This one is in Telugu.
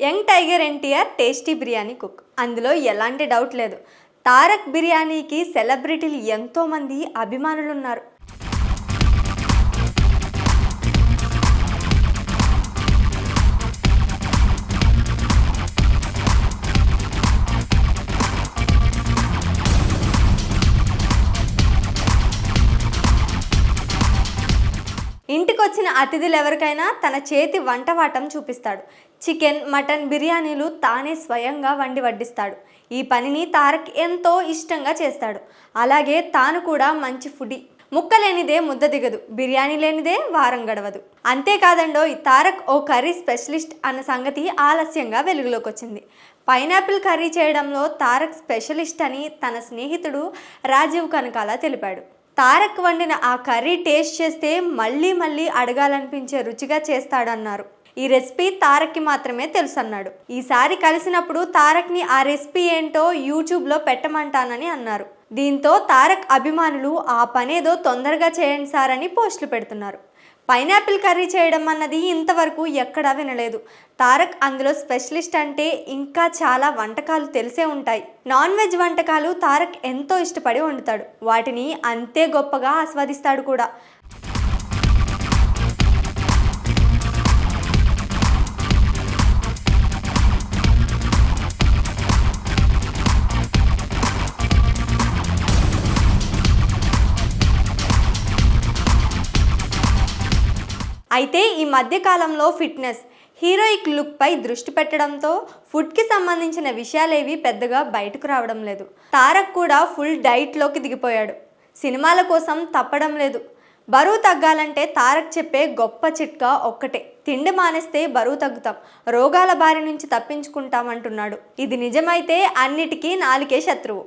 Young tiger NTR tasty biryani cook, అందులో ఎలాంటి డౌట్ లేదు. తారక్ బిర్యానీకి సెలబ్రిటీలు ఎంతోమంది అభిమానులు ఉన్నారు. ఇంటికొచ్చిన అతిథులు ఎవరికైనా తన చేతి వంటవాటం చూపిస్తాడు. చికెన్, మటన్ బిర్యానీలు తానే స్వయంగా వండి వడ్డిస్తాడు. ఈ పనిని తారక్ ఎంతో ఇష్టంగా చేస్తాడు. అలాగే తాను కూడా మంచి ఫుడీ. ముక్క లేనిదే ముద్ద దిగదు, బిర్యానీ లేనిదే వారం గడవదు. అంతేకాదండో, తారక్ ఓ కర్రీ స్పెషలిస్ట్ అన్న సంగతి ఆలస్యంగా వెలుగులోకి వచ్చింది. పైనాపిల్ కర్రీ చేయడంలో తారక్ స్పెషలిస్ట్ అని తన స్నేహితుడు రాజీవ్ కనకాల తెలిపాడు. తారక్ వండిన ఆ కర్రీ టేస్ట్ చేస్తే మళ్ళీ మళ్ళీ అడగాలనిపించే రుచిగా చేస్తాడన్నారు. ఈ రెసిపీ తారక్కి మాత్రమే తెలుసు అన్నాడు. ఈసారి కలిసినప్పుడు తారక్ని ఆ రెసిపీ ఏంటో యూట్యూబ్లో పెట్టమంటానని అన్నారు. దీంతో తారక్ అభిమానులు ఆ పనేదో తొందరగా చేయండి సార్ అని పోస్టులు పెడుతున్నారు. పైనాపిల్ కర్రీ చేయడం అన్నది ఇంతవరకు ఎక్కడా వినలేదు. తారక్ అందులో స్పెషలిస్ట్ అంటే ఇంకా చాలా వంటకాలు తెలిసే ఉంటాయి. నాన్ వెజ్ వంటకాలు తారక్ ఎంతో ఇష్టపడి వండుతాడు. వాటిని అంతే గొప్పగా ఆస్వాదిస్తాడు కూడా. అయితే ఈ మధ్యకాలంలో ఫిట్నెస్, హీరోయిక్ లుక్పై దృష్టి పెట్టడంతో ఫుడ్కి సంబంధించిన విషయాలేవి పెద్దగా బయటకు రావడం లేదు. తారక్ కూడా ఫుల్ డైట్లోకి దిగిపోయాడు. సినిమాల కోసం తప్పడం లేదు. బరువు తగ్గాలంటే తారక్ చెప్పే గొప్ప చిట్కా ఒక్కటే: తిండి మానేస్తే బరువు తగ్గుతాం, రోగాల బారి నుంచి తప్పించుకుంటామంటున్నాడు. ఇది నిజమైతే అన్నిటికీ నాలుకే శత్రువు.